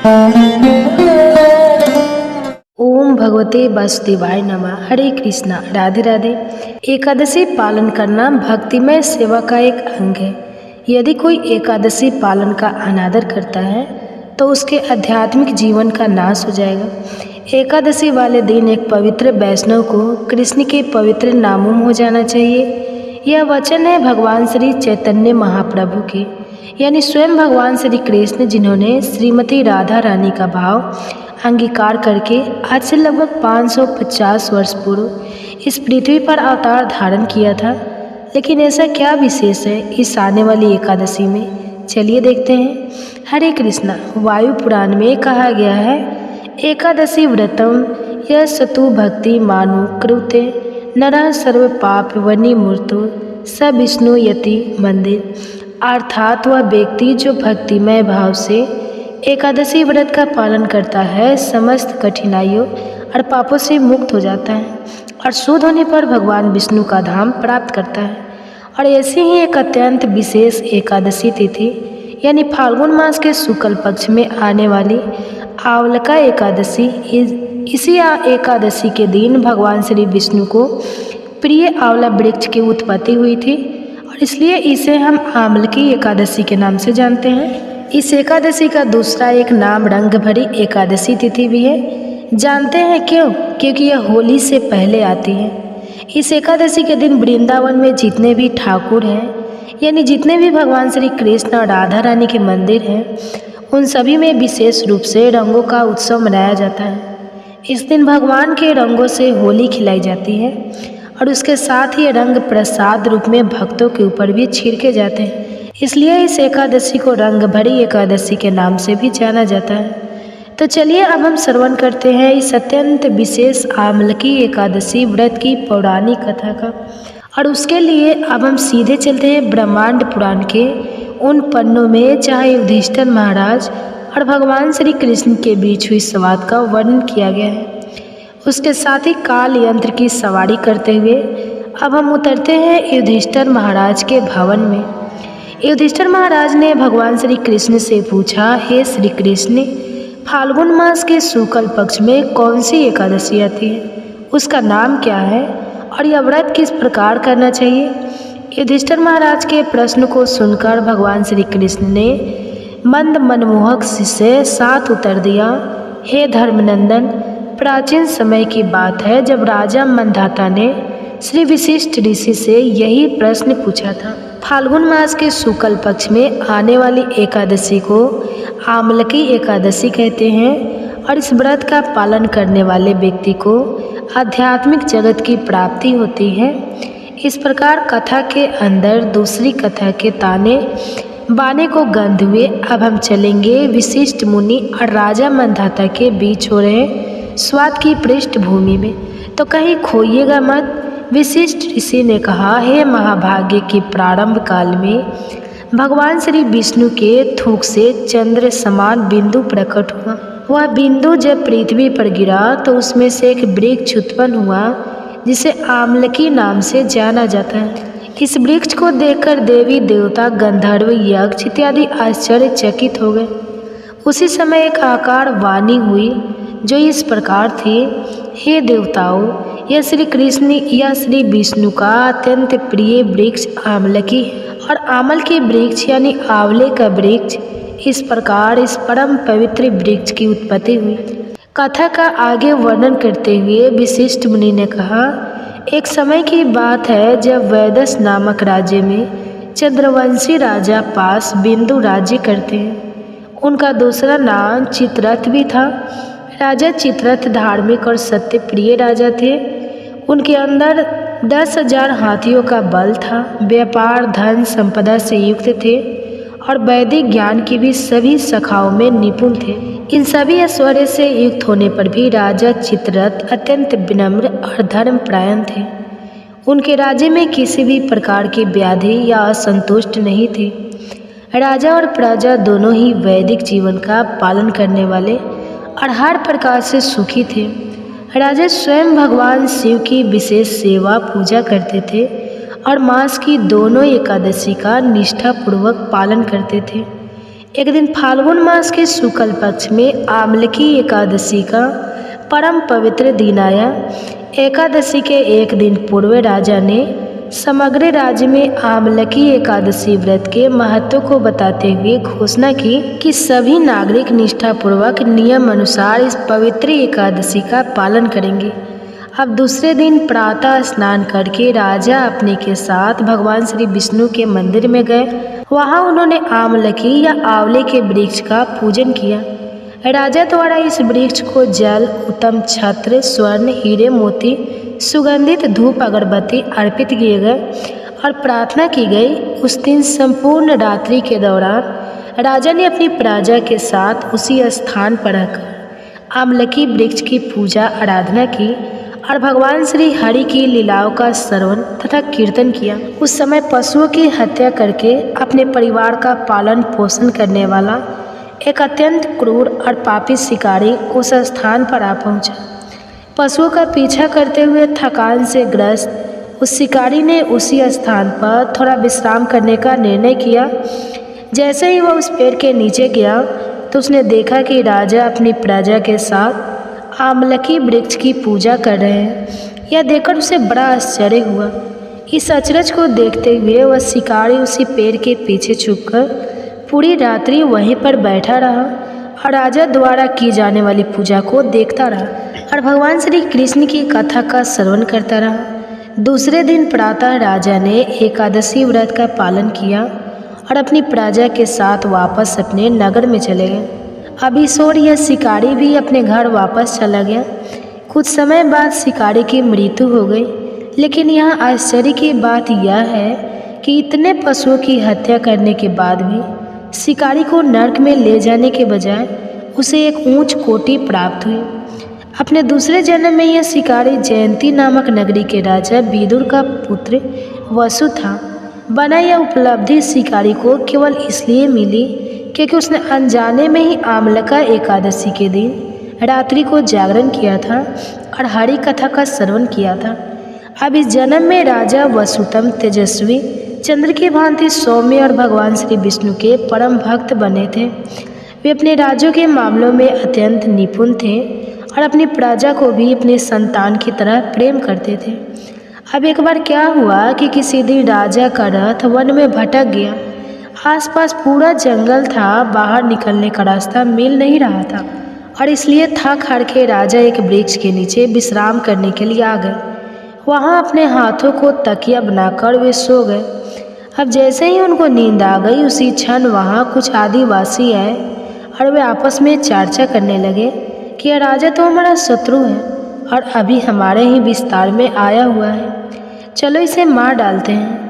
ओम भगवते वासुदेवाय नमः। हरे कृष्णा, राधे राधे। एकादशी पालन करना भक्तिमय सेवा का एक अंग है। यदि कोई एकादशी पालन का अनादर करता है तो उसके आध्यात्मिक जीवन का नाश हो जाएगा। एकादशी वाले दिन एक पवित्र वैष्णव को कृष्ण के पवित्र नामों में हो जाना चाहिए। यह वचन है भगवान श्री चैतन्य महाप्रभु के, यानी स्वयं भगवान श्री कृष्ण, जिन्होंने श्रीमती राधा रानी का भाव अंगीकार करके आज से लगभग 550 वर्ष पूर्व इस पृथ्वी पर अवतार धारण किया था। लेकिन ऐसा क्या विशेष है इस आने वाली एकादशी में, चलिए देखते हैं। हरे कृष्णा। वायु पुराण में कहा गया है, एकादशी व्रतम यह सतु भक्ति मानु कृते नरः सर्व पाप वनि मूर्तो स विष्णु यति मंदिर। अर्थात वह व्यक्ति जो भक्तिमय भाव से एकादशी व्रत का पालन करता है समस्त कठिनाइयों और पापों से मुक्त हो जाता है और शुद्ध होने पर भगवान विष्णु का धाम प्राप्त करता है। और ऐसी ही एक अत्यंत विशेष एकादशी तिथि यानी फाल्गुन मास के शुक्ल पक्ष में आने वाली आवलका एकादशी, इसी एकादशी के दिन भगवान श्री विष्णु को प्रिय आंवला वृक्ष की उत्पत्ति हुई थी और इसलिए इसे हम आमलकी एकादशी के नाम से जानते हैं। इस एकादशी का दूसरा एक नाम रंग भरी एकादशी तिथि भी है। जानते हैं क्यों? क्योंकि यह होली से पहले आती है। इस एकादशी के दिन वृंदावन में जितने भी ठाकुर हैं, यानी जितने भी भगवान श्री कृष्ण और राधा रानी के मंदिर हैं, उन सभी में विशेष रूप से रंगों का उत्सव मनाया जाता है। इस दिन भगवान के रंगों से होली खिलाई जाती है और उसके साथ ही रंग प्रसाद रूप में भक्तों के ऊपर भी छिड़के जाते हैं। इसलिए इस एकादशी को रंग भरी एकादशी के नाम से भी जाना जाता है। तो चलिए अब हम श्रवण करते हैं इस अत्यंत विशेष आमलकी एकादशी व्रत की पौराणिक कथा का। और उसके लिए अब हम सीधे चलते हैं ब्रह्मांड पुराण के उन पन्नों में जहाँ युधिष्ठिर महाराज और भगवान श्री कृष्ण के बीच हुई संवाद का वर्णन किया गया है। उसके साथ ही काल यंत्र की सवारी करते हुए अब हम उतरते हैं युधिष्ठिर महाराज के भवन में। युधिष्ठिर महाराज ने भगवान श्री कृष्ण से पूछा, हे श्री कृष्ण, फाल्गुन मास के शुक्ल पक्ष में कौन सी एकादशी आती है, उसका नाम क्या है और यह व्रत किस प्रकार करना चाहिए? युधिष्ठिर महाराज के प्रश्न को सुनकर भगवान श्री कृष्ण ने मंद मनमोहक से साथ उत्तर दिया, हे धर्मनंदन, प्राचीन समय की बात है जब राजा मंधाता ने श्री वशिष्ठ ऋषि से यही प्रश्न पूछा था। फाल्गुन मास के शुक्ल पक्ष में आने वाली एकादशी को आमलकी एकादशी कहते हैं और इस व्रत का पालन करने वाले व्यक्ति को आध्यात्मिक जगत की प्राप्ति होती है। इस प्रकार कथा के अंदर दूसरी कथा के ताने बाने को गंध हुए अब हम चलेंगे वशिष्ठ मुनि और राजा मंधाता के बीच हो रहे स्वाद की पृष्ठभूमि में, तो कहीं खोइएगा मत। वशिष्ठ ऋषि ने कहा, हे महाभाग्य के प्रारंभ काल में भगवान श्री विष्णु के थूक से चंद्र समान बिंदु प्रकट हुआ। वह बिंदु जब पृथ्वी पर गिरा तो उसमें से एक वृक्ष उत्पन्न हुआ जिसे आमलकी नाम से जाना जाता है। इस वृक्ष को देखकर देवी देवता गंधर्व यक्ष इत्यादि आश्चर्यचकित हो गए। उसी समय एक आकार वाणी हुई जो इस प्रकार थी, हे देवताओं, यह श्री कृष्ण या श्री विष्णु का अत्यंत प्रिय वृक्ष आमलकी और आमल के वृक्ष यानी आंवले का वृक्ष, इस प्रकार इस परम पवित्र वृक्ष की उत्पत्ति हुई। कथा का आगे वर्णन करते हुए वशिष्ठ मुनि ने कहा, एक समय की बात है जब वैदस नामक राज्य में चंद्रवंशी राजा पास बिंदु राज्य करते हैं। उनका दूसरा नाम चित्ररथ भी था। राजा चित्ररथ धार्मिक और सत्य प्रिय राजा थे। उनके अंदर 10,000 हाथियों का बल था। व्यापार धन संपदा से युक्त थे और वैदिक ज्ञान की भी सभी शाखाओं में निपुण थे। इन सभी ऐश्वर्य से युक्त होने पर भी राजा चित्ररथ अत्यंत विनम्र और धर्मपरायण थे। उनके राज्य में किसी भी प्रकार की व्याधि या असंतुष्ट नहीं थे। राजा और प्रजा दोनों ही वैदिक जीवन का पालन करने वाले और हर प्रकार से सुखी थे। राजा स्वयं भगवान शिव की विशेष सेवा पूजा करते थे और मास की दोनों एकादशी का निष्ठापूर्वक पालन करते थे। एक दिन फाल्गुन मास के शुक्ल पक्ष में आमलकी एकादशी का परम पवित्र दिन आया। एकादशी के एक दिन पूर्व राजा ने समग्र राज्य में आमलकी एकादशी व्रत के महत्व को बताते हुए घोषणा की कि सभी नागरिक निष्ठापूर्वक नियम अनुसार इस पवित्र एकादशी का पालन करेंगे। अब दूसरे दिन प्रातः स्नान करके राजा अपने के साथ भगवान श्री विष्णु के मंदिर में गए। वहां उन्होंने आमलकी या आंवले के वृक्ष का पूजन किया। राजा द्वारा इस वृक्ष को जल, उत्तम छत्र, स्वर्ण, हीरे, मोती, सुगंधित धूप अगरबत्ती अर्पित किए गए और प्रार्थना की गई। उस दिन संपूर्ण रात्रि के दौरान राजा ने अपनी प्रजा के साथ उसी स्थान पर रहकर आमलकी वृक्ष की पूजा आराधना की और भगवान श्री हरि की लीलाओं का श्रवण तथा कीर्तन किया। उस समय पशुओं की हत्या करके अपने परिवार का पालन पोषण करने वाला एक अत्यंत क्रूर और पापी शिकारी उस स्थान पर आ पहुंचा। पशुओं का पीछा करते हुए थकान से ग्रस्त उस शिकारी ने उसी स्थान पर थोड़ा विश्राम करने का निर्णय किया। जैसे ही वह उस पेड़ के नीचे गया तो उसने देखा कि राजा अपनी प्रजा के साथ आमलकी वृक्ष की पूजा कर रहे हैं। यह देखकर उसे बड़ा आश्चर्य हुआ। इस अचरज को देखते हुए वह शिकारी उसी पेड़ के पीछे छुपकर पूरी रात्रि वहीं पर बैठा रहा और राजा द्वारा की जाने वाली पूजा को देखता रहा और भगवान श्री कृष्ण की कथा का श्रवण करता रहा। दूसरे दिन प्रातः राजा ने एकादशी व्रत का पालन किया और अपनी प्रजा के साथ वापस अपने नगर में चले गए। अब इस ओर यह शिकारी भी अपने घर वापस चला गया। कुछ समय बाद शिकारी की मृत्यु हो गई। लेकिन यहाँ आश्चर्य की बात यह है कि इतने पशुओं की हत्या करने के बाद भी शिकारी को नरक में ले जाने के बजाय उसे एक ऊंच कोटि प्राप्त हुई। अपने दूसरे जन्म में यह शिकारी जयंती नामक नगरी के राजा विदुर का पुत्र वसु था। बना यह उपलब्धि शिकारी को केवल इसलिए मिली क्योंकि उसने अनजाने में ही आमलका एकादशी के दिन रात्रि को जागरण किया था और हरि कथा का श्रवण किया था। अब इस जन्म में राजा वसुतम तेजस्वी, चंद्र की भांति सौम्य और भगवान श्री विष्णु के परम भक्त बने थे। वे अपने राज्यों के मामलों में अत्यंत निपुण थे और अपनी प्रजा को भी अपने संतान की तरह प्रेम करते थे। अब एक बार क्या हुआ कि किसी दिन राजा का रथ वन में भटक गया। आसपास पूरा जंगल था, बाहर निकलने का रास्ता मिल नहीं रहा था और इसलिए थक हार के राजा एक वृक्ष के नीचे विश्राम करने के लिए आ गए। वहाँ अपने हाथों को तकिया बनाकर वे सो गए। अब जैसे ही उनको नींद आ गई उसी क्षण वहाँ कुछ आदिवासी आए और वे आपस में चर्चा करने लगे कि यह राजा तो हमारा शत्रु है और अभी हमारे ही विस्तार में आया हुआ है, चलो इसे मार डालते हैं।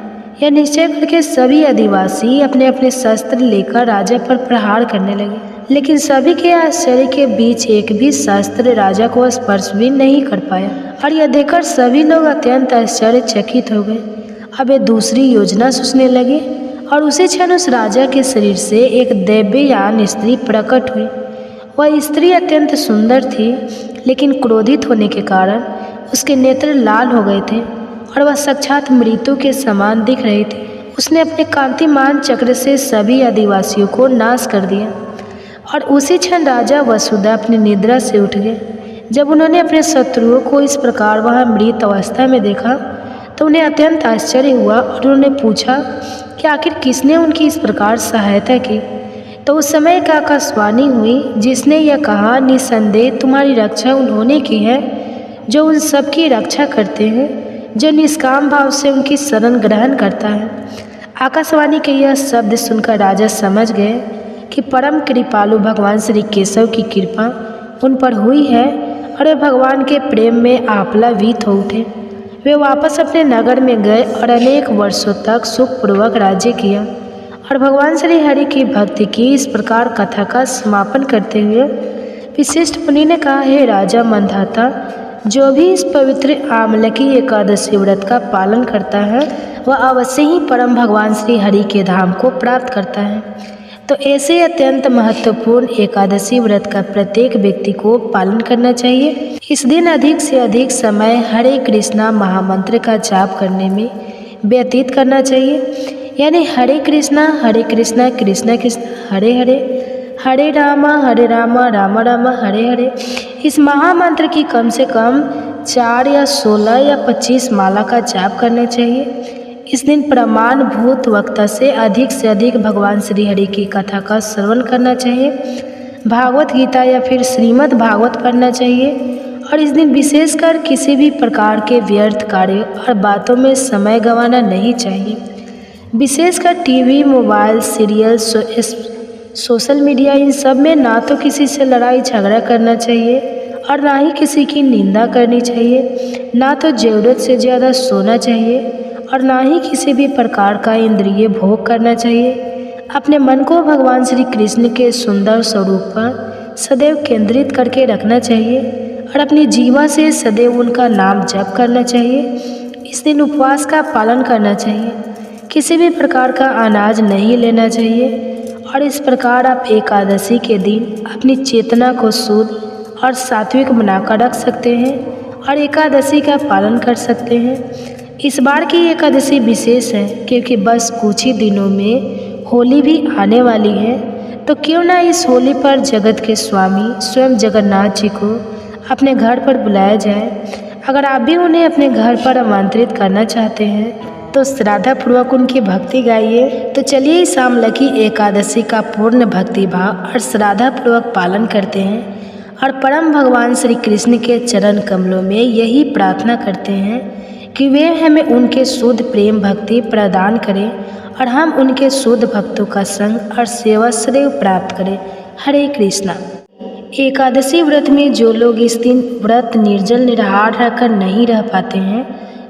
यह निश्चय करके सभी आदिवासी अपने अपने शस्त्र लेकर राजा पर प्रहार करने लगे। लेकिन सभी के आश्चर्य के बीच एक भी शस्त्र राजा को स्पर्श भी नहीं कर पाया और यह देखकर सभी लोग अत्यंत आश्चर्यचकित हो गए। अब वे दूसरी योजना सोचने लगे और उसी क्षण उस राजा के शरीर से एक दैव्ययान स्त्री प्रकट हुई। वह स्त्री अत्यंत सुंदर थी, लेकिन क्रोधित होने के कारण उसके नेत्र लाल हो गए थे और वह साक्षात मृत्यु के समान दिख रही थी। उसने अपने कांतिमान चक्र से सभी आदिवासियों को नाश कर दिया और उसी क्षण राजा वसुदा अपनी निद्रा से उठ गए। जब उन्होंने अपने शत्रुओं को इस प्रकार वहाँ मृत अवस्था में देखा तो उन्हें अत्यंत आश्चर्य हुआ और उन्होंने पूछा कि आखिर किसने उनकी इस प्रकार सहायता की। तो उस समय एक आकाशवाणी हुई जिसने यह कहा, निसंदेह तुम्हारी रक्षा उन्होंने की है जो उन सब की रक्षा करते हैं जो निष्काम भाव से उनकी शरण ग्रहण करता है। आकाशवाणी के यह शब्द सुनकर राजा समझ गए कि परम कृपालु भगवान श्री केशव की कृपा उन पर हुई है और वे भगवान के प्रेम में आप्लावित हो उठे। वे वापस अपने नगर में गए और अनेक वर्षों तक सुखपूर्वक राज्य किया और भगवान श्री हरि की भक्ति की इस प्रकार कथा का समापन करते हुए विशिष्ट मुनि ने कहा, हे राजा मंधाता, जो भी इस पवित्र आमलकी एकादशी व्रत का पालन करता है वह अवश्य ही परम भगवान श्री हरि के धाम को प्राप्त करता है। तो ऐसे अत्यंत महत्वपूर्ण एकादशी व्रत का प्रत्येक व्यक्ति को पालन करना चाहिए। इस दिन अधिक से अधिक समय हरे कृष्णा महामंत्र का जाप करने में व्यतीत करना चाहिए। यानी हरे कृष्णा कृष्ण कृष्ण हरे हरे, हरे रामा राम राम हरे हरे। इस महामंत्र की कम से कम 4 या 16 या 25 माला का जाप करना चाहिए। इस दिन प्रमाण भूत वक्ता से अधिक भगवान श्री हरि की कथा का श्रवण करना चाहिए, भागवत गीता या फिर श्रीमद् भागवत पढ़ना चाहिए। और इस दिन विशेषकर किसी भी प्रकार के व्यर्थ कार्यों और बातों में समय गंवाना नहीं चाहिए। विशेषकर TV, mobile, serial, social media, इन सब में ना तो किसी से लड़ाई झगड़ा करना चाहिए और ना ही किसी की निंदा करनी चाहिए, ना तो ज़रूरत से ज़्यादा सोना चाहिए और ना ही किसी भी प्रकार का इंद्रिय भोग करना चाहिए। अपने मन को भगवान श्री कृष्ण के सुंदर स्वरूप पर सदैव केंद्रित करके रखना चाहिए और अपनी जीवा से सदैव उनका नाम जप करना चाहिए। इस दिन उपवास का पालन करना चाहिए, किसी भी प्रकार का अनाज नहीं लेना चाहिए और इस प्रकार आप एकादशी के दिन अपनी चेतना को शुद्ध और सात्विक बनाकर रख सकते हैं और एकादशी का पालन कर सकते हैं। इस बार की एकादशी विशेष है क्योंकि बस कुछ ही दिनों में होली भी आने वाली है, तो क्यों ना इस होली पर जगत के स्वामी स्वयं जगन्नाथ जी को अपने घर पर बुलाया जाए। अगर आप भी उन्हें अपने घर पर आमंत्रित करना चाहते हैं तो श्रद्धापूर्वक उनकी भक्ति गाइए। तो चलिए इस आमलकी एकादशी का पूर्ण भक्ति भाव और श्रद्धापूर्वक पालन करते हैं और परम भगवान श्री कृष्ण के चरण कमलों में यही प्रार्थना करते हैं कि वे हमें उनके शुद्ध प्रेम भक्ति प्रदान करें और हम उनके शुद्ध भक्तों का संग और सेवा सदैव प्राप्त करें। हरे कृष्णा। एकादशी व्रत में जो लोग इस दिन व्रत निर्जल निराहार रहकर नहीं रह पाते हैं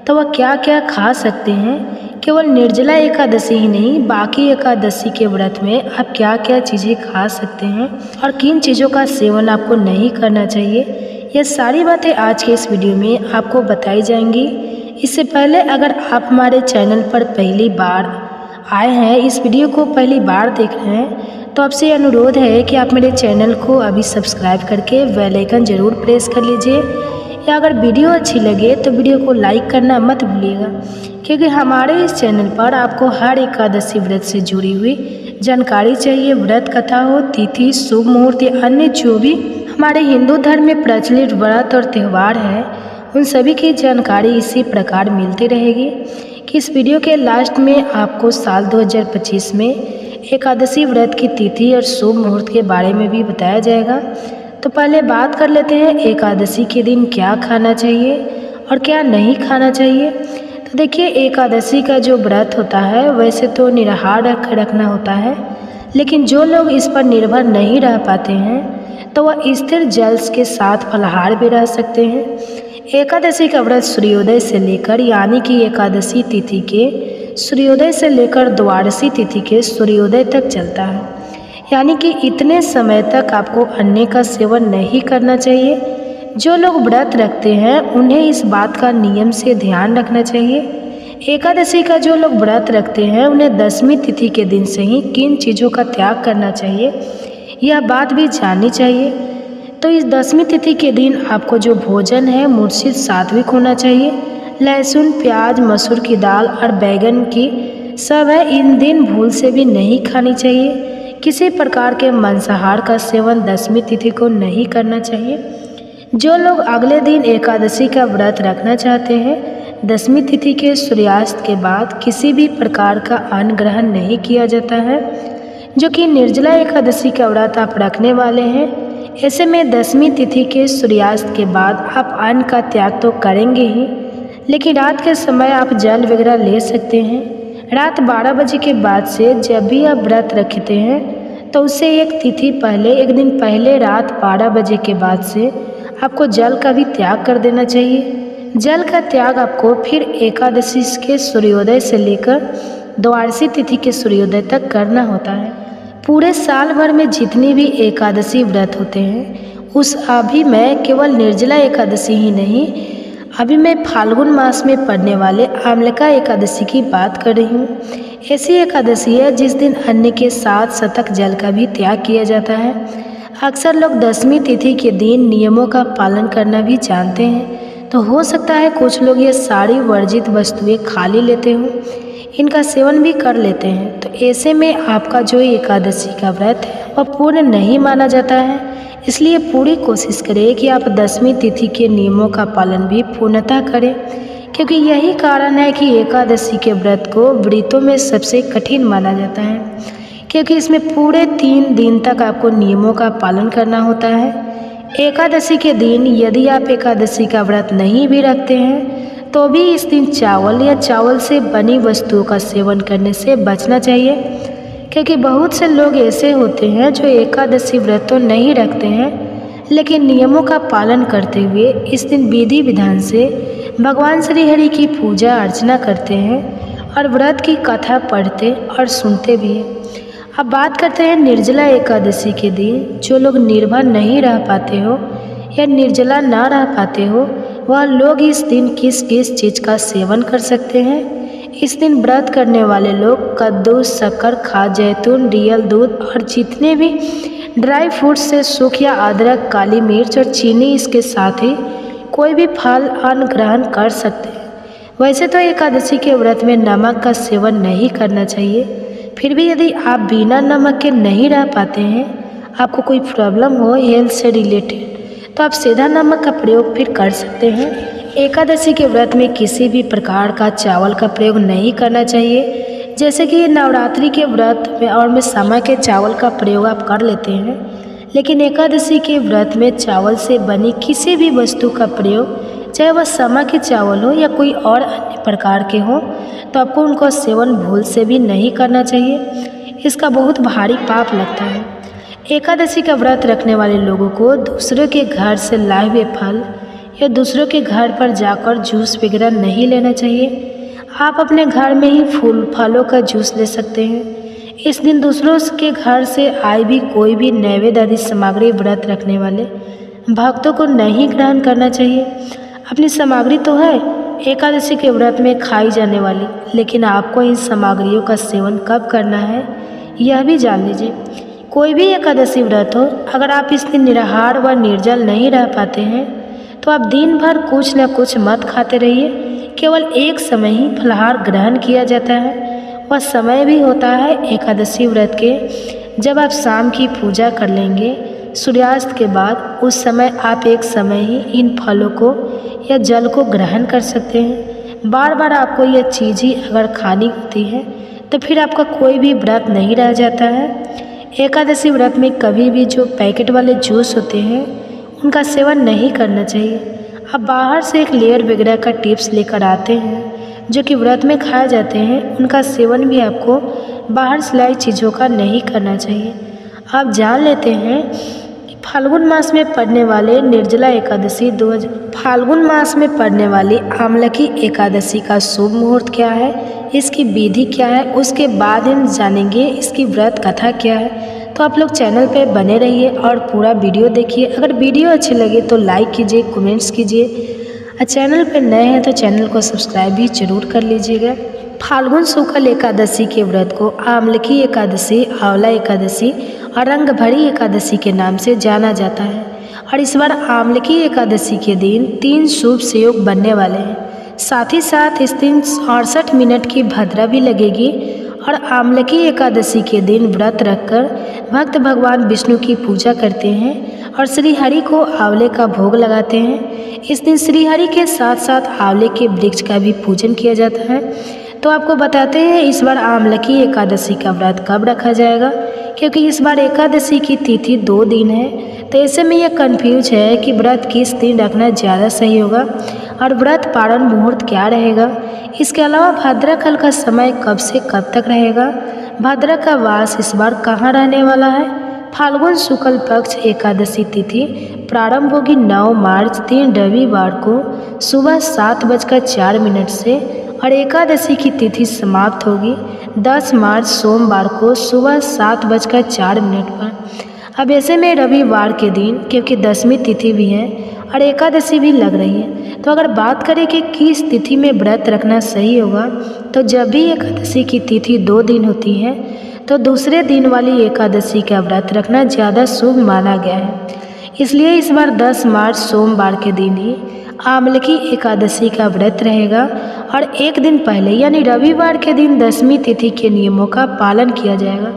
तो वह क्या क्या खा सकते हैं। केवल निर्जला एकादशी ही नहीं, बाकी एकादशी के व्रत में आप क्या क्या चीज़ें खा सकते हैं और किन चीज़ों का सेवन आपको नहीं करना चाहिए, ये सारी बातें आज के इस वीडियो में आपको बताई जाएंगी। इससे पहले अगर आप हमारे चैनल पर पहली बार आए हैं, इस वीडियो को पहली बार देख रहे हैं, तो आपसे अनुरोध है कि आप मेरे चैनल को अभी सब्सक्राइब करके बेल आइकन ज़रूर प्रेस कर लीजिए, या अगर वीडियो अच्छी लगे तो वीडियो को लाइक करना मत भूलिएगा, क्योंकि हमारे इस चैनल पर आपको हर एकादशी व्रत से जुड़ी हुई जानकारी चाहिए। व्रत कथा हो, तिथि, शुभ मुहूर्त या अन्य जो भी हमारे हिंदू धर्म में प्रचलित व्रत और त्यौहार है, उन सभी की जानकारी इसी प्रकार मिलती रहेगी कि इस वीडियो के लास्ट में आपको साल 2025 में एकादशी व्रत की तिथि और शुभ मुहूर्त के बारे में भी बताया जाएगा। तो पहले बात कर लेते हैं एकादशी के दिन क्या खाना चाहिए और क्या नहीं खाना चाहिए। तो देखिए, एकादशी का जो व्रत होता है वैसे तो निराहार रखना होता है, लेकिन जो लोग इस पर निर्भर नहीं रह पाते हैं तो वह स्थिर जल के साथ फलाहार भी रह सकते हैं। एकादशी का व्रत सूर्योदय से लेकर, यानी कि एकादशी तिथि के सूर्योदय से लेकर द्वादशी तिथि के सूर्योदय तक चलता है, यानी कि इतने समय तक आपको अन्न का सेवन नहीं करना चाहिए। जो लोग व्रत रखते हैं उन्हें इस बात का नियम से ध्यान रखना चाहिए। एकादशी का जो लोग व्रत रखते हैं उन्हें दशमी तिथि के दिन से ही किन चीज़ों का त्याग करना चाहिए, यह बात भी जाननी चाहिए। तो इस दशमी तिथि के दिन आपको जो भोजन है मुर्शिद सात्विक होना चाहिए। लहसुन, प्याज, मसूर की दाल और बैगन की सब है इन दिन भूल से भी नहीं खानी चाहिए। किसी प्रकार के मांसाहार का सेवन दशमी तिथि को नहीं करना चाहिए। जो लोग अगले दिन एकादशी का व्रत रखना चाहते हैं, दशमी तिथि के सूर्यास्त के बाद किसी भी प्रकार का अन्न ग्रहण नहीं किया जाता है। जो कि निर्जला एकादशी का व्रत आप रखने वाले हैं, ऐसे में दशमी तिथि के सूर्यास्त के बाद आप अन्न का त्याग तो करेंगे ही, लेकिन रात के समय आप जल वगैरह ले सकते हैं। रात 12 बजे के बाद से जब भी आप व्रत रखते हैं तो उससे एक दिन पहले रात 12 बजे के बाद से आपको जल का भी त्याग कर देना चाहिए। जल का त्याग आपको फिर एकादशी के सूर्योदय से लेकर द्वादशी तिथि के सूर्योदय तक करना होता है। पूरे साल भर में जितनी भी एकादशी व्रत होते हैं उस अभी मैं केवल निर्जला एकादशी ही नहीं, अभी मैं फाल्गुन मास में पड़ने वाले आमलका एकादशी की बात कर रही हूँ। ऐसी एकादशी है जिस दिन अन्न के साथ शतक जल का भी त्याग किया जाता है। अक्सर लोग दशमी तिथि के दिन नियमों का पालन करना भी जानते हैं, तो हो सकता है कुछ लोग ये सारी वर्जित वस्तुएं खा लेते हों। इनका सेवन भी कर लेते हैं, तो ऐसे में आपका जो एकादशी का व्रत है वह पूर्ण नहीं माना जाता है। इसलिए पूरी कोशिश करें कि आप 10वीं तिथि के नियमों का पालन भी पूर्णतः करें, क्योंकि यही कारण है कि एकादशी के व्रत को व्रतों में सबसे कठिन माना जाता है, क्योंकि इसमें पूरे 3 दिन तक आपको नियमों का पालन करना होता है। एकादशी के दिन यदि आप एकादशी का व्रत नहीं भी रखते हैं तो भी इस दिन चावल या चावल से बनी वस्तुओं का सेवन करने से बचना चाहिए, क्योंकि बहुत से लोग ऐसे होते हैं जो एकादशी व्रत तो नहीं रखते हैं लेकिन नियमों का पालन करते हुए इस दिन विधि विधान से भगवान श्री हरि की पूजा अर्चना करते हैं और व्रत की कथा पढ़ते और सुनते भी हैं। अब बात करते हैं निर्जला एकादशी के दिन। जो लोग निर्भर नहीं रह पाते हो या निर्जला ना रह पाते हो, वह लोग इस दिन किस किस चीज़ का सेवन कर सकते हैं। इस दिन व्रत करने वाले लोग कद्दू, शक्कर, खाद, जैतून, रियल दूध और जितने भी ड्राई फ्रूट्स से सूख या अदरक, काली मिर्च और चीनी, इसके साथ ही कोई भी फल अन्न ग्रहण कर सकते हैं। वैसे तो एकादशी के व्रत में नमक का सेवन नहीं करना चाहिए, फिर भी यदि आप बिना नमक के नहीं रह पाते हैं, आपको कोई प्रॉब्लम हो हेल्थ से रिलेटेड, तो आप सीधा नमक का प्रयोग फिर कर सकते हैं। एकादशी के व्रत में किसी भी प्रकार का चावल का प्रयोग नहीं करना चाहिए। जैसे कि नवरात्रि के व्रत में और में समय के चावल का प्रयोग आप कर लेते हैं, लेकिन एकादशी के व्रत में चावल से बनी किसी भी वस्तु का प्रयोग, चाहे वह समा के चावल हो या कोई और अन्य प्रकार के हो, तो आपको उनका सेवन भूल से भी नहीं करना चाहिए। इसका बहुत भारी पाप लगता है। एकादशी का व्रत रखने वाले लोगों को दूसरों के घर से लाए हुए फल या दूसरों के घर पर जाकर जूस वगैरह नहीं लेना चाहिए। आप अपने घर में ही फलों का जूस ले सकते हैं। इस दिन दूसरों के घर से आई भी कोई भी नैवेद्य आदि सामग्री व्रत रखने वाले भक्तों को नहीं ग्रहण करना चाहिए। अपनी सामग्री तो है एकादशी के व्रत में खाई जाने वाली, लेकिन आपको इन सामग्रियों का सेवन कब करना है यह भी जान लीजिए। कोई भी एकादशी व्रत हो, अगर आप इस दिन निराहार व निर्जल नहीं रह पाते हैं तो आप दिन भर कुछ न कुछ मत खाते रहिए। केवल एक समय ही फलाहार ग्रहण किया जाता है। वह समय भी होता है एकादशी व्रत के, जब आप शाम की पूजा कर लेंगे सूर्यास्त के बाद। उस समय आप एक समय ही इन फलों को या जल को ग्रहण कर सकते हैं। बार बार आपको यह चीज़ ही अगर खानी होती है तो फिर आपका कोई भी व्रत नहीं रह जाता है। एकादशी व्रत में कभी भी जो पैकेट वाले जूस होते हैं उनका सेवन नहीं करना चाहिए। आप बाहर से एक लेयर वगैरह का टिप्स लेकर आते हैं जो कि व्रत में खाए जाते हैं, उनका सेवन भी आपको बाहर से लाई चीज़ों का नहीं करना चाहिए। आप जान लेते हैं फाल्गुन मास में पड़ने वाले निर्जला एकादशी फाल्गुन मास में पड़ने वाली आमलकी एकादशी का शुभ मुहूर्त क्या है, इसकी विधि क्या है, उसके बाद हम जानेंगे इसकी व्रत कथा क्या है। तो आप लोग चैनल पे बने रहिए और पूरा वीडियो देखिए। अगर वीडियो अच्छी लगे तो लाइक कीजिए, कमेंट्स कीजिए, और चैनल पे नए हैं तो चैनल को सब्सक्राइब भी जरूर कर लीजिएगा। फाल्गुन शुक्ल एकादशी के व्रत को आमलकी एकादशी, आंवला एकादशी और रंग भरी एकादशी के नाम से जाना जाता है। और इस बार आमलकी एकादशी के दिन 3 शुभ संयोग बनने वाले हैं। साथ ही साथ इस दिन 68 मिनट की भद्रा भी लगेगी। और आमलकी एकादशी के दिन व्रत रखकर भक्त भगवान विष्णु की पूजा करते हैं और श्री हरि को आंवले का भोग लगाते हैं। इस दिन श्री हरि के साथ साथ आंवले के वृक्ष का भी पूजन किया जाता है। तो आपको बताते हैं इस बार आमलकी एकादशी का व्रत कब रखा जाएगा, क्योंकि इस बार एकादशी की तिथि 2 दिन है। तो ऐसे में यह कन्फ्यूज है कि व्रत किस दिन रखना ज़्यादा सही होगा और व्रत पारण मुहूर्त क्या रहेगा। इसके अलावा भाद्रा कल का समय कब से कब तक रहेगा, भाद्रा का वास इस बार कहाँ रहने वाला है। फाल्गुन शुक्ल पक्ष एकादशी तिथि प्रारंभ होगी 9 मार्च 3 रविवार को सुबह 7:04 से और एकादशी की तिथि समाप्त होगी 10 मार्च सोमवार को सुबह 7:04 पर। अब ऐसे में रविवार के दिन क्योंकि 10वीं तिथि भी है और एकादशी भी लग रही है, तो अगर बात करें कि किस तिथि में व्रत रखना सही होगा, तो जब भी एकादशी की तिथि 2 दिन होती है तो दूसरे दिन वाली एकादशी का व्रत रखना ज़्यादा शुभ माना गया है। इसलिए इस बार 10 मार्च सोमवार के दिन ही आमलकी एकादशी का व्रत रहेगा और एक दिन पहले यानी रविवार के दिन 10वीं तिथि के नियमों का पालन किया जाएगा,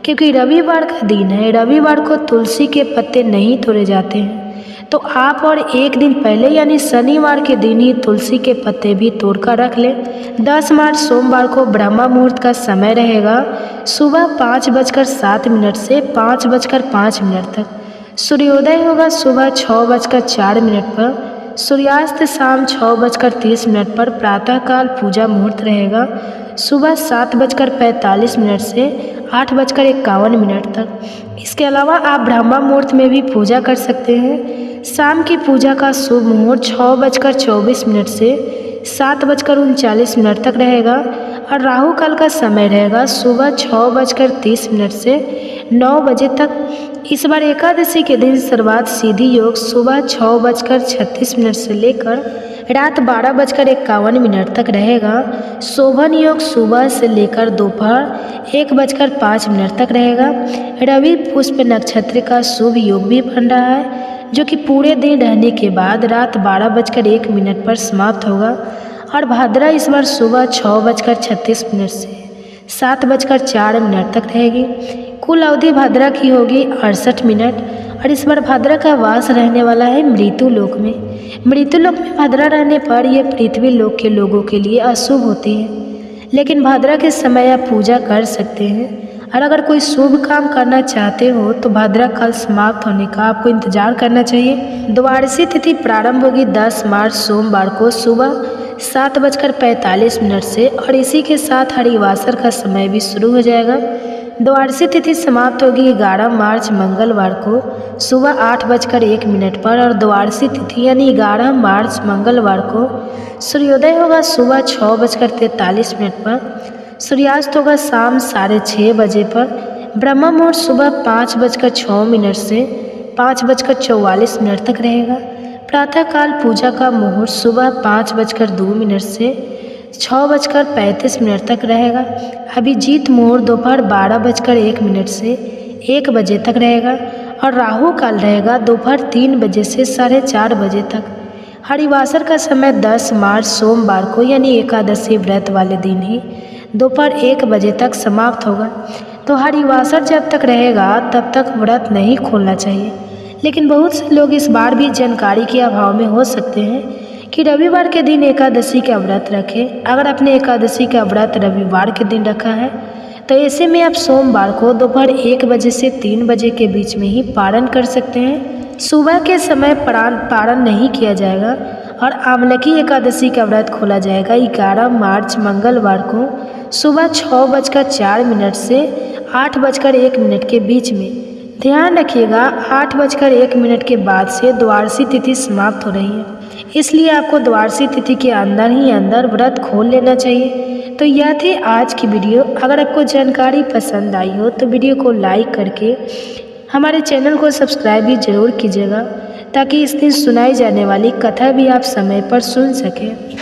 क्योंकि रविवार का दिन है। रविवार को तुलसी के पत्ते नहीं तोड़े जाते हैं, तो आप और एक दिन पहले यानी शनिवार के दिन ही तुलसी के पत्ते भी तोड़कर रख लें। 10 मार्च सोमवार को ब्रह्म मुहूर्त का समय रहेगा सुबह 5:07 से 5:05 तक। सूर्योदय होगा सुबह 6:04 पर। सूर्यास्त शाम 6:30 पर। प्रातःकाल पूजा मुहूर्त रहेगा सुबह 7:45 से 8:51 तक। इसके अलावा आप ब्रह्म मुहूर्त में भी पूजा कर सकते हैं। शाम की पूजा का शुभ मुहूर्त 6:24 से 7:39 तक रहेगा और राहु काल का समय रहेगा सुबह 6:30 से 9 बजे तक। इस बार एकादशी के दिन सर्वात सिद्धि योग सुबह 6:36 से लेकर रात 12:51 तक रहेगा। शोभन योग सुबह से लेकर दोपहर 1:05 तक रहेगा। रवि पुष्प नक्षत्र का शुभ योग भी बन रहा है, जो कि पूरे दिन रहने के बाद रात 12:01 पर समाप्त होगा और भाद्रा इस बार सुबह 6:36 से 7:04 तक रहेगी। कुल अवधि भाद्रा की होगी 68 मिनट और इस बार भाद्रा का वास रहने वाला है मृत्यु लोक में। मृत्यु लोक में भाद्रा रहने पर यह पृथ्वी लोक के लोगों के लिए अशुभ होती है, लेकिन भाद्रा के समय आप पूजा कर सकते हैं। और अगर कोई शुभ काम करना चाहते हो तो भाद्रा काल समाप्त होने का आपको इंतजार करना चाहिए। द्वादशी तिथि प्रारंभ होगी 10 मार्च सोमवार को सुबह 7:45 से और इसी के साथ हरिवासर का समय भी शुरू हो जाएगा। द्वादशी तिथि समाप्त होगी 11 मार्च मंगलवार को सुबह 8:01 पर और द्वादशी तिथि यानी 11 मार्च मंगलवार को सूर्योदय होगा सुबह 6:43 पर। सूर्यास्त होगा शाम 6:30 बजे पर। ब्रह्म मुहूर्त सुबह 5:06 से 5:44 तक रहेगा। प्रातःकाल पूजा का मुहूर्त सुबह 5:02 से 6:35 तक रहेगा। अभिजीत मुहूर्त दोपहर 12:01 से 1 बजे तक रहेगा और राहु काल रहेगा दोपहर 3 बजे से 4:30 बजे तक। हरिवासर का समय 10 मार्च सोमवार को यानी एकादशी व्रत वाले दिन ही दोपहर 1 बजे तक समाप्त होगा। तो हरिवासर जब तक रहेगा तब तक व्रत नहीं खोलना चाहिए, लेकिन बहुत से लोग इस बार भी जानकारी के अभाव में हो सकते हैं कि रविवार के दिन एकादशी का व्रत रखें। अगर आपने एकादशी का व्रत रविवार के दिन रखा है तो ऐसे में आप सोमवार को दोपहर 1 बजे से 3 बजे के बीच में ही पारण कर सकते हैं। सुबह के समय पारण नहीं किया जाएगा और आमलकी एकादशी का व्रत खोला जाएगा 11 मार्च मंगलवार को सुबह 6:04 से 8:01 के बीच में। ध्यान रखिएगा 8:01 के बाद से द्वादशी तिथि समाप्त हो रही है, इसलिए आपको द्वादशी तिथि के अंदर ही अंदर व्रत खोल लेना चाहिए। तो यह थी आज की वीडियो। अगर आपको जानकारी पसंद आई हो तो वीडियो को लाइक करके हमारे चैनल को सब्सक्राइब भी ज़रूर कीजिएगा, ताकि इस दिन सुनाई जाने वाली कथा भी आप समय पर सुन सकें।